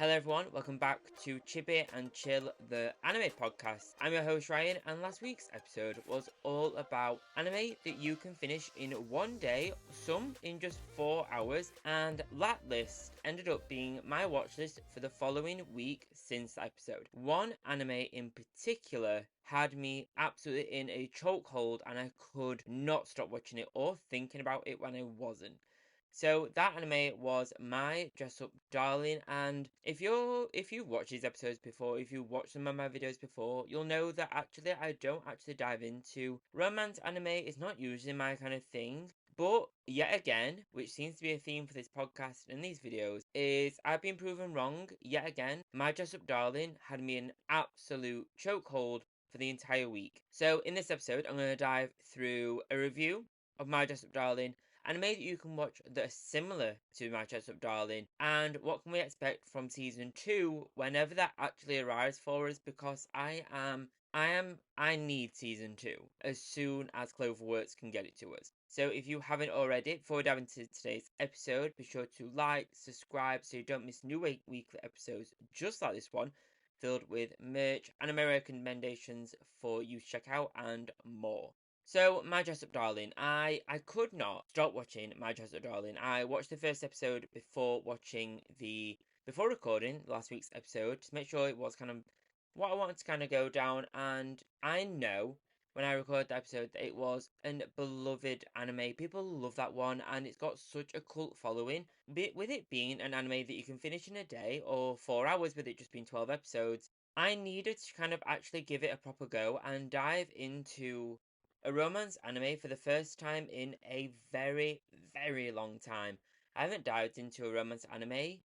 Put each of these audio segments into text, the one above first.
Hello everyone, welcome back to Chibi and Chill, the anime podcast. I'm your host Ryan, and last week's episode was all about anime that you can finish in one day, some in just 4 hours, and that list ended up being my watch list for the following week since the episode. One anime in particular had me absolutely in a chokehold, and I could not stop watching it or thinking about it when I wasn't. So that anime was My Dress Up Darling, and if you've watched these episodes before, if you watched some of my videos before, you'll know that actually I don't actually dive into romance anime. It's not usually my kind of thing. But yet again, which seems to be a theme for this podcast and these videos, is I've been proven wrong yet again. My Dress Up Darling had me in absolute chokehold for the entire week. So in this episode, I'm going to dive through a review of My Dress Up Darling, anime that you can watch that are similar to My Dress Up Darling, and what can we expect from season 2 whenever that actually arrives for us, because I need season 2 as soon as Cloverworks can get it to us. So if you haven't already, before we dive into today's episode, be sure to like, subscribe so you don't miss new weekly episodes just like this one, filled with merch, anime recommendations for you to check out, and more. So, My Dress Up Darling, I could not stop watching My Dress Up Darling. I watched the first episode before recording last week's episode to make sure it was kind of what I wanted to kind of go down, and I know when I recorded the episode that it was a beloved anime. People love that one, and it's got such a cult following. With it being an anime that you can finish in a day or 4 hours, with it just being 12 episodes, I needed to kind of actually give it a proper go and dive into a romance anime for the first time in a very, very long time. I haven't dived into a romance anime.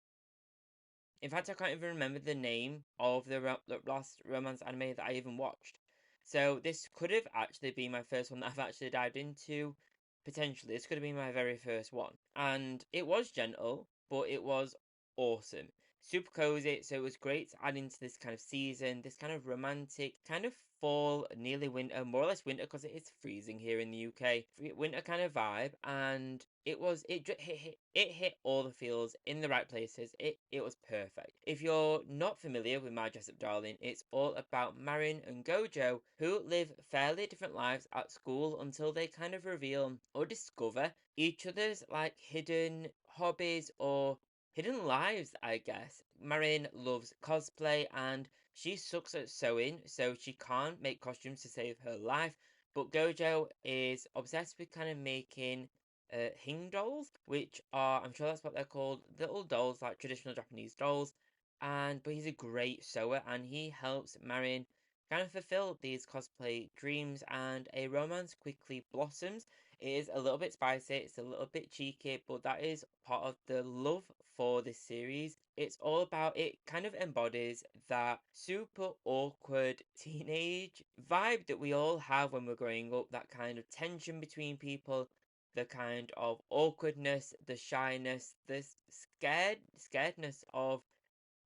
In fact, I can't even remember the name of the last romance anime that I even watched. So this could have actually been my first one that I've actually dived into. Potentially, this could have been my very first one. And it was gentle, but it was awesome. Super cozy, so it was great to add into this kind of season, this kind of romantic, kind of fall, nearly winter, more or less winter because it is freezing here in the UK. Winter kind of vibe, and it hit all the feels in the right places. It was perfect. If you're not familiar with My Dress Up Darling, it's all about Marin and Gojo, who live fairly different lives at school until they kind of reveal or discover each other's like hidden hobbies or hidden lives, I guess. Marin loves cosplay and she sucks at sewing, so she can't make costumes to save her life. But Gojo is obsessed with kind of making hing dolls, which are, I'm sure that's what they're called, little dolls, like traditional Japanese dolls. But he's a great sewer and he helps Marin kind of fulfill these cosplay dreams, and a romance quickly blossoms. It is a little bit spicy, it's a little bit cheeky, but that is part of the love for this series. It's all about, it kind of embodies that super awkward teenage vibe that we all have when we're growing up, that kind of tension between people, the kind of awkwardness, the shyness, the scaredness of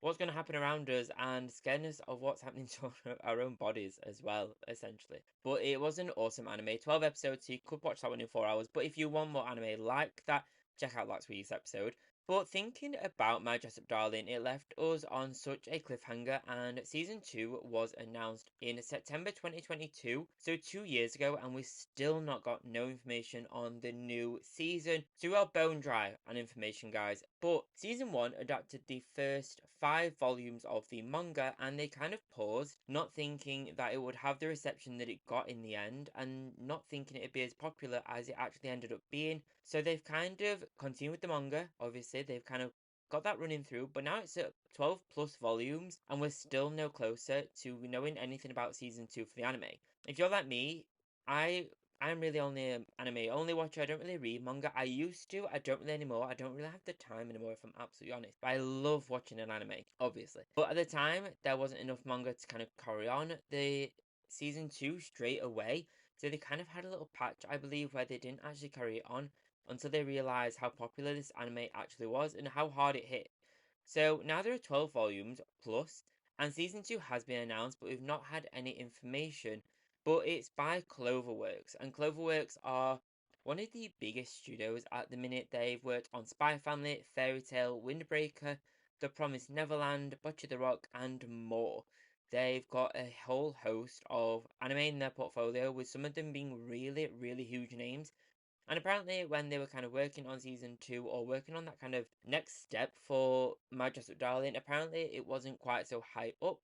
what's going to happen around us, and scaredness of what's happening to our own bodies as well, essentially. But it was an awesome anime. 12 episodes, so you could watch that one in 4 hours. But if you want more anime like that, check out last week's episode. But thinking about My Dress Up Darling, it left us on such a cliffhanger, and season 2 was announced in September 2022, so 2 years ago, and we still not got no information on the new season. So we are bone dry on information, guys. But season 1 adapted the first 5 volumes of the manga, and they kind of paused, not thinking that it would have the reception that it got in the end, and not thinking it'd be as popular as it actually ended up being. So they've kind of continued with the manga, obviously, they've kind of got that running through, but now it's at 12 plus volumes, and we're still no closer to knowing anything about season 2 for the anime. If you're like me, I I'm really only an anime only watcher. I don't really read manga. I used to. I don't really anymore. I don't really have the time anymore, if I'm absolutely honest. But I love watching an anime, obviously. But at the time, there wasn't enough manga to kind of carry on the season 2 straight away. So they kind of had a little patch, I believe, where they didn't actually carry it on until they realized how popular this anime actually was and how hard it hit. So now there are 12 volumes plus, and season 2 has been announced, but we've not had any information. But it's by Cloverworks, and Cloverworks are one of the biggest studios at the minute. They've worked on Spy Family, Fairy Tail, Windbreaker, The Promised Neverland, Butcher the Rock, and more. They've got a whole host of anime in their portfolio, with some of them being really, really huge names. And apparently, when they were kind of working on season 2 or working on that kind of next step for My Dress Up Darling, apparently it wasn't quite so high up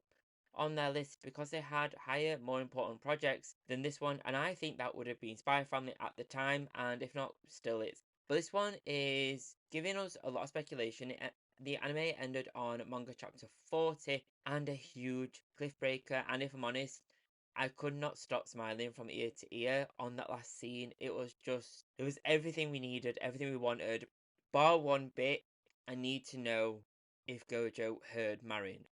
on their list because they had higher, more important projects than this one. And I think that would have been Spy Family at the time, and if not, still is. But this one is giving us a lot of speculation. The anime ended on manga chapter 40 and a huge cliffbreaker. And if I'm honest, I could not stop smiling from ear to ear on that last scene. It was everything we needed, everything we wanted. Bar one bit, I need to know if Gojo heard Marion.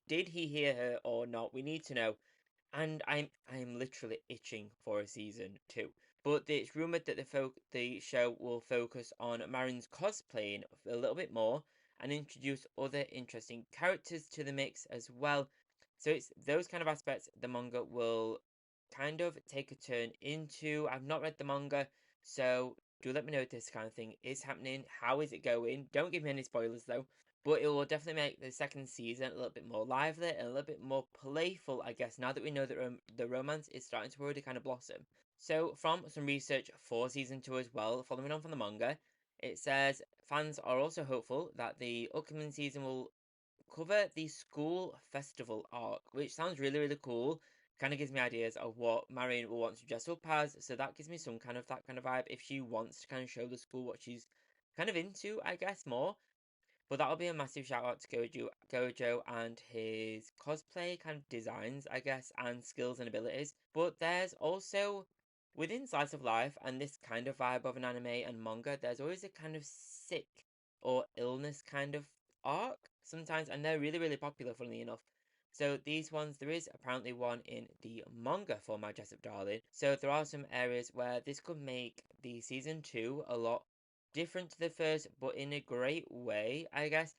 Did he hear her or not? We need to know. And I'm literally itching for a season 2. But it's rumored that the show will focus on Marion's cosplaying a little bit more and introduce other interesting characters to the mix as well. So it's those kind of aspects the manga will kind of take a turn into. I've not read the manga, so do let me know if this kind of thing is happening. How is it going? Don't give me any spoilers though. But it will definitely make the second season a little bit more lively and a little bit more playful, I guess, now that we know that the romance is starting to already kind of blossom. So, from some research for season 2 as well, following on from the manga, it says fans are also hopeful that the upcoming season will cover the school festival arc, which sounds really, really cool. Kind of gives me ideas of what Marion will want to dress up as, so that gives me some kind of that kind of vibe if she wants to kind of show the school what she's kind of into, I guess, more. But that'll be a massive shout out to Gojo and his cosplay kind of designs, I guess, and skills and abilities. But there's also within slice of life and this kind of vibe of an anime and manga, there's always a kind of sick or illness kind of arc sometimes, and they're really, really popular, funnily enough. So these ones, there is apparently one in the manga for My Dress Up Darling. So there are some areas where this could make the season 2 a lot different to the first, but in a great way, I guess.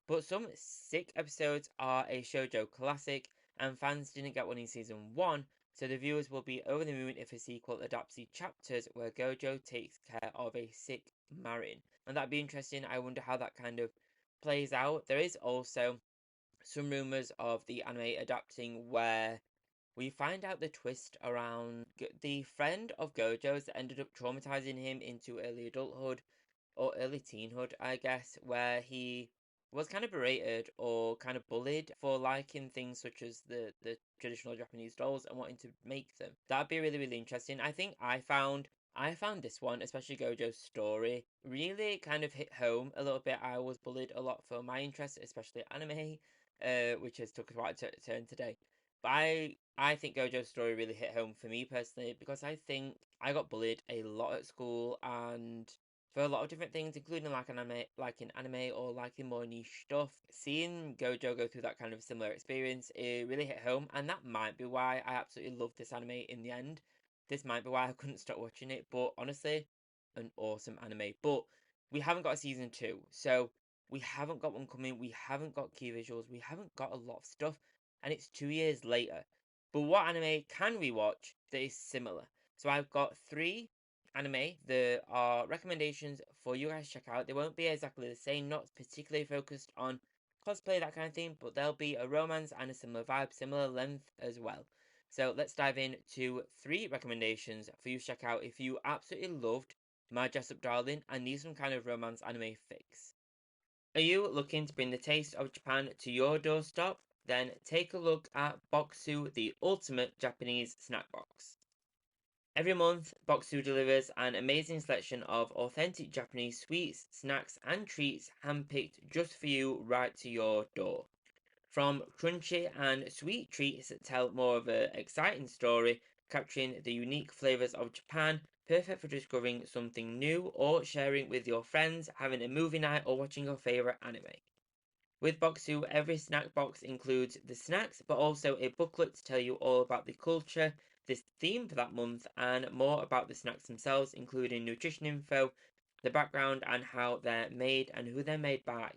But some sick episodes are a shoujo classic, and fans didn't get one in season 1, so the viewers will be over the moon if a sequel adapts the chapters where Gojo takes care of a sick Marin. And that'd be interesting. I wonder how that kind of plays out. There is also some rumors of the anime adapting where we find out the twist around the friend of Gojo's that ended up traumatizing him into early adulthood or early teenhood, I guess, where he was kind of berated or kind of bullied for liking things such as the traditional Japanese dolls and wanting to make them. That'd be really, really interesting. I found this one, especially Gojo's story, really kind of hit home a little bit. I was bullied a lot for my interest, especially anime, which has took quite a turn today. But I think Gojo's story really hit home for me personally because I think I got bullied a lot at school and for a lot of different things, including like in anime or liking more niche stuff. Seeing Gojo go through that kind of similar experience, it really hit home, and that might be why I absolutely loved this anime in the end. This might be why I couldn't stop watching it, but honestly, an awesome anime. But we haven't got a season 2, so we haven't got one coming. We haven't got key visuals. We haven't got a lot of stuff, and it's 2 years later. But what anime can we watch that is similar? So I've got 3 anime. There are recommendations for you guys to check out. They won't be exactly the same, not particularly focused on cosplay, that kind of thing, but there'll be a romance and a similar vibe, similar length as well. So let's dive into 3 recommendations for you to check out if you absolutely loved My Dress Up Darling and need some kind of romance anime fix. Are you looking to bring the taste of Japan to your doorstep? Then take a look at BOKKSU, the ultimate Japanese snack box. Every month, BOKKSU delivers an amazing selection of authentic Japanese sweets, snacks, and treats handpicked just for you right to your door. From crunchy and sweet treats that tell more of an exciting story, capturing the unique flavors of Japan, perfect for discovering something new or sharing with your friends, having a movie night, or watching your favorite anime. With BOKKSU, every snack box includes the snacks, but also a booklet to tell you all about the culture, the theme for that month, and more about the snacks themselves, including nutrition info, the background, and how they're made and who they're made by.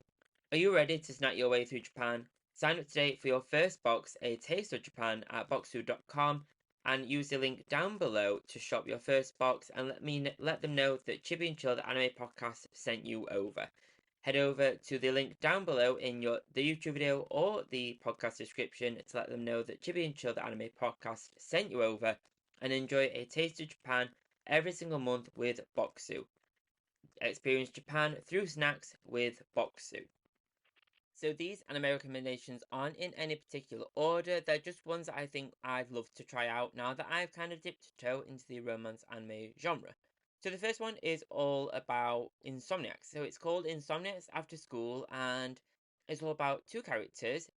Are you ready to snack your way through Japan? Sign up today for your first box, A Taste of Japan, at bokksu.com and use the link down below to shop your first box and let them know that Chibi and Chill, the anime podcast, sent you over. head over to the link down below in the YouTube video or the podcast description to let them know that Chibi and Chill the Anime Podcast sent you over, and enjoy a taste of Japan every single month with BOKKSU. Experience Japan through snacks with BOKKSU. So these anime recommendations aren't in any particular order, they're just ones that I think I'd love to try out now that I've kind of dipped a toe into the romance anime genre. So the first one is all about Insomniacs. So it's called Insomniacs After School, and it's all about two characters,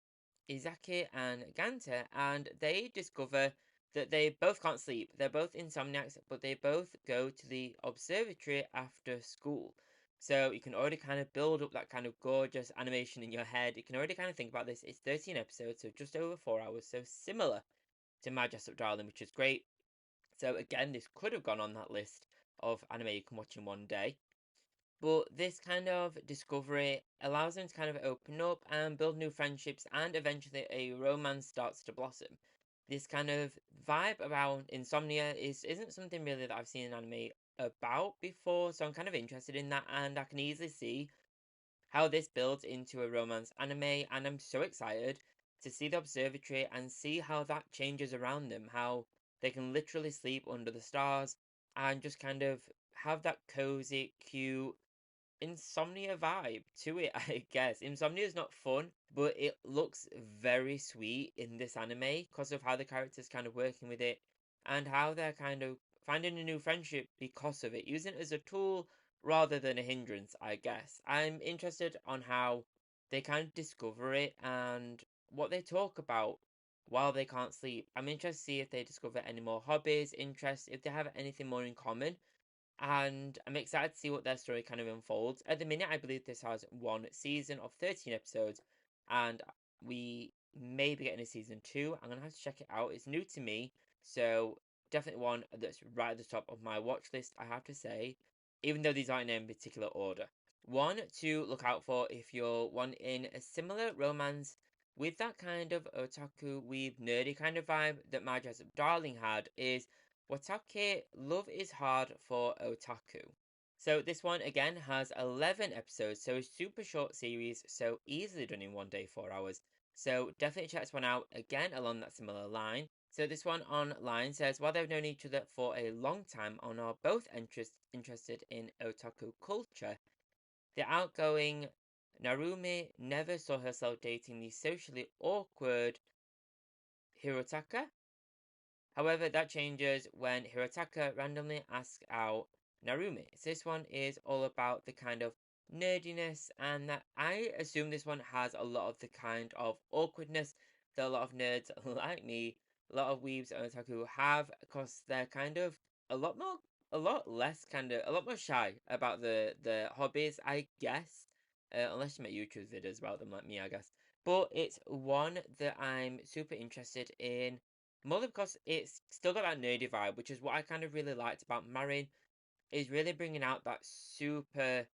Izaki and Ganta, and they discover that they both can't sleep. They're both insomniacs, but they both go to the observatory after school. So you can already kind of build up that kind of gorgeous animation in your head. You can already kind of think about this. It's 13 episodes, so just over 4 hours, so similar to My Dress Up Darling, which is great. So again, this could have gone on that list of anime you can watch in one day. But this kind of discovery allows them to kind of open up and build new friendships, and eventually a romance starts to blossom. This kind of vibe around insomnia isn't something really that I've seen an anime about before, so I'm kind of interested in that, and I can easily see how this builds into a romance anime, and I'm so excited to see the observatory and see how that changes around them, how they can literally sleep under the stars and just kind of have that cozy, cute insomnia vibe to it, I guess. Insomnia is not fun, but it looks very sweet in this anime because of how the characters kind of working with it and how they're kind of finding a new friendship because of it, using it as a tool rather than a hindrance, I guess. I'm interested on how they kind of discover it and what they talk about while they can't sleep. I'm interested to see if they discover any more hobbies, interests, if they have anything more in common, and I'm excited to see what their story kind of unfolds. At the minute, I believe this has one season of 13 episodes, and we may be getting a season 2. I'm gonna have to check it out. It's new to me, so definitely one that's right at the top of my watch list, I have to say, even though these aren't in any particular order. One to look out for if you're wanting a similar romance with that kind of otaku weeb nerdy kind of vibe that My Dress Up Darling had is Watake Love is Hard for Otaku. So this one again has 11 episodes, so a super short series, so easily done in one day, 4 hours. So definitely check this one out again along that similar line. So this one online says, while they've known each other for a long time and are both interested in otaku culture, the outgoing Narumi never saw herself dating the socially awkward Hirotaka. However, that changes when Hirotaka randomly asks out Narumi. So this one is all about the kind of nerdiness, and that I assume this one has a lot of the kind of awkwardness that a lot of nerds like me, a lot of weebs and otaku have, because they're kind of a lot more, a lot less kind of, a lot more shy about the hobbies, I guess. Unless you make YouTube videos about them like me, I guess. But it's one that I'm super interested in, mostly because it's still got that nerdy vibe, which is what I kind of really liked about Marin, is really bringing out that super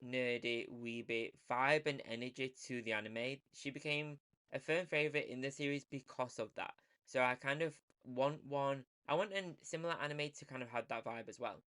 nerdy weeby vibe and energy to the anime. She became a firm favorite in the series because of that. So I kind of I want a similar anime to kind of have that vibe as well.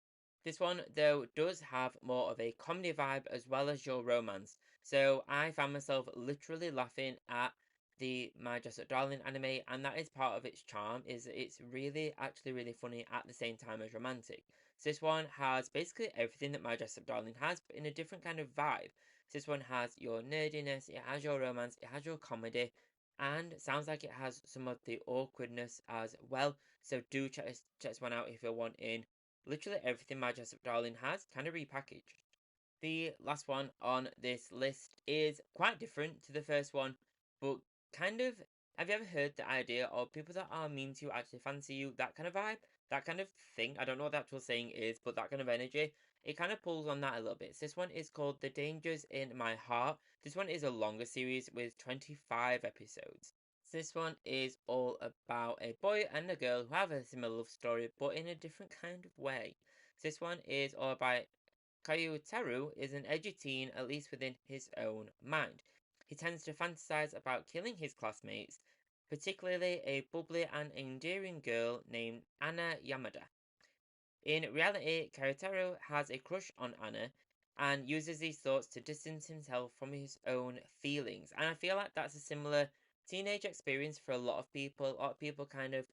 This one, though, does have more of a comedy vibe as well as your romance. So I found myself literally laughing at the My Dress Up Darling anime, and that is part of its charm, is it's really actually really funny at the same time as romantic. So this one has basically everything that My Dress Up Darling has, but in a different kind of vibe. So this one has your nerdiness, it has your romance, it has your comedy, and sounds like it has some of the awkwardness as well. So do check this one out if you're wanting literally everything My Dress Up Darling has, kind of repackaged. The last one on this list is quite different to the first one, but kind of, have you ever heard the idea of people that are mean to you actually fancy you? That kind of vibe, that kind of thing. I don't know what the actual saying is, but that kind of energy, it kind of pulls on that a little bit. So this one is called The Dangers in My Heart. This one is a longer series with 25 episodes. So this one is all about a boy and a girl who have a similar love story, but in a different kind of way. So this one is all about Kayutaru is an edgy teen, at least within his own mind. He tends to fantasize about killing his classmates, particularly a bubbly and endearing girl named Anna Yamada. In reality, Kayutaru has a crush on Anna, and uses these thoughts to distance himself from his own feelings. And I feel like that's a similar teenage experience for a lot of people. A lot of people kind of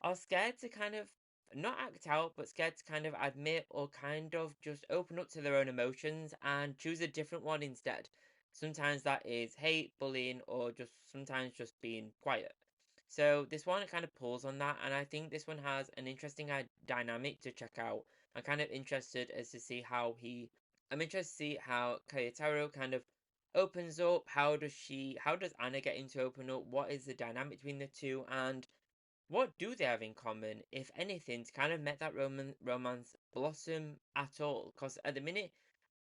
are scared to kind of not act out, but scared to kind of admit or kind of just open up to their own emotions and choose a different one instead. Sometimes that is hate, bullying, or just sometimes just being quiet. So this one kind of pulls on that, and I think this one has an interesting dynamic to check out. I'm kind of interested as to see how he. I'm interested to see how Kayotaro kind of opens up. How does Anna get into open up? What is the dynamic between the two? And what do they have in common, if anything, to kind of make that romance blossom at all? Because at the minute,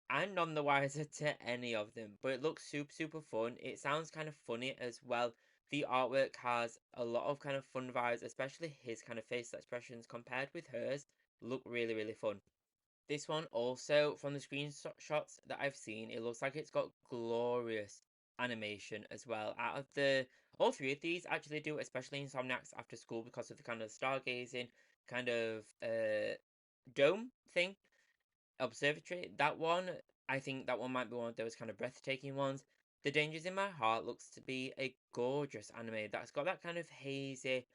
I'm none the wiser to any of them, but it looks super, super fun. It sounds kind of funny as well. The artwork has a lot of kind of fun vibes, especially his kind of facial expressions compared with hers, look really, really fun. This one also, from the screenshots that I've seen, it looks like it's got glorious animation as well. Out of the all three of these actually do, especially Insomniacs After School, because of the kind of stargazing kind of dome thing, observatory. That one, I think that one might be one of those kind of breathtaking ones. The Dangers in My Heart looks to be a gorgeous anime that's got that kind of hazy,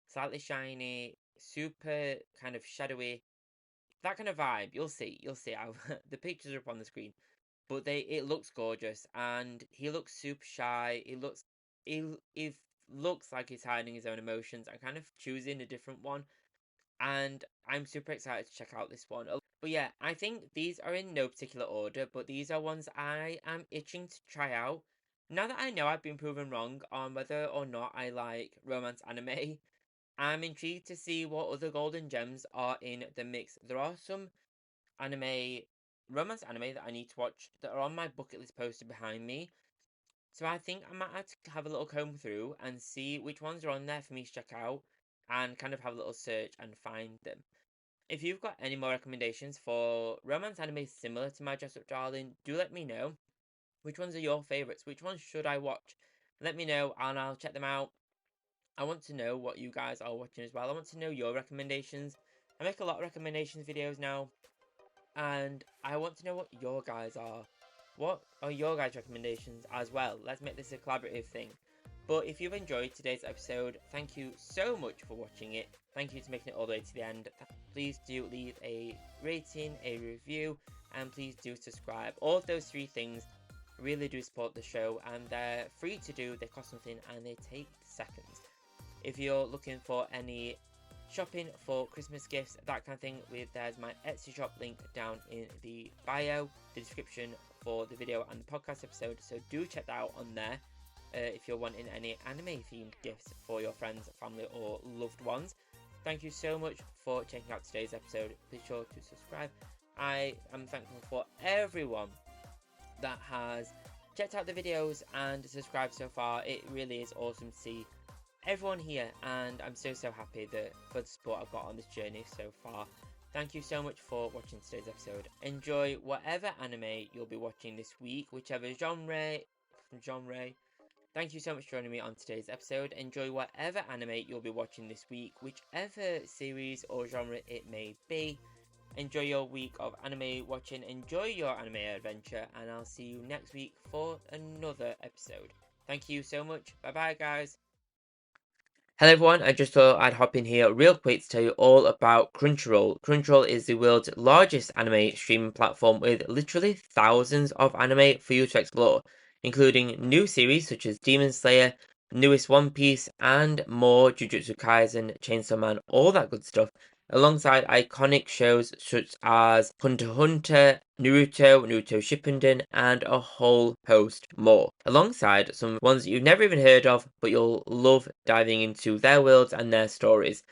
slightly shiny, super kind of shadowy, that kind of vibe. You'll see. The pictures are up on the screen, but it looks gorgeous, and he looks super shy. He looks like he's hiding his own emotions and kind of choosing a different one. And I'm super excited to check out this one. But yeah, I think these are in no particular order, but these are ones I am itching to try out. Now that I know I've been proven wrong on whether or not I like romance anime, I'm intrigued to see what other golden gems are in the mix. There are some anime, romance anime that I need to watch that are on my bucket list poster behind me. So I think I might have to have a little comb through and see which ones are on there for me to check out and kind of have a little search and find them. If you've got any more recommendations for romance anime similar to My Dress Up Darling, do let me know. Which ones are your favourites? Which ones should I watch? Let me know and I'll check them out. I want to know what you guys are watching as well. I want to know your recommendations. I make a lot of recommendations videos now, and I want to know what your guys are. What are your guys' recommendations as well? Let's make this a collaborative thing. But if you've enjoyed today's episode, thank you so much for watching it. Thank you for making it all the way to the end. Please do leave a rating, a review, and please do subscribe. All of those three things really do support the show, and they're free to do, they cost nothing, and they take seconds. If you're looking for any shopping for Christmas gifts, that kind of thing, there's my Etsy shop link down in the bio, the description for the video and the podcast episode, so do check that out on there if you're wanting any anime themed gifts for your friends, family or loved ones. Thank you so much for checking out today's episode. Be sure to subscribe. I am thankful for everyone that has checked out the videos and subscribed so far. It really is awesome to see everyone here, and I'm so happy for the support I've got on this journey so far. Thank you so much for watching today's episode. Enjoy whatever anime you'll be watching this week, whichever genre. Thank you so much for joining me on today's episode. Enjoy whatever anime you'll be watching this week, whichever series or genre it may be. Enjoy your week of anime watching, enjoy your anime adventure, and I'll see you next week for another episode. Thank you so much. Bye bye, guys. Hello everyone, I just thought I'd hop in here real quick to tell you all about Crunchyroll. Crunchyroll is the world's largest anime streaming platform with literally thousands of anime for you to explore, including new series such as Demon Slayer, newest One Piece, and more Jujutsu Kaisen, Chainsaw Man, all that good stuff, alongside iconic shows such as Hunter x Hunter, Naruto Shippuden, and a whole host more, alongside some ones that you've never even heard of, but you'll love diving into their worlds and their stories.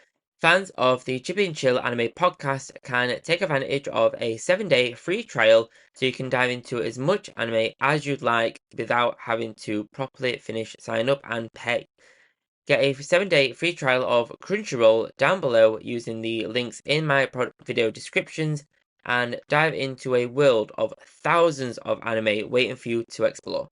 Fans of the Chibi and Chill anime podcast can take advantage of a 7-day free trial so you can dive into as much anime as you'd like without having to properly sign up and pay. Get a 7-day free trial of Crunchyroll down below using the links in my video descriptions and dive into a world of thousands of anime waiting for you to explore.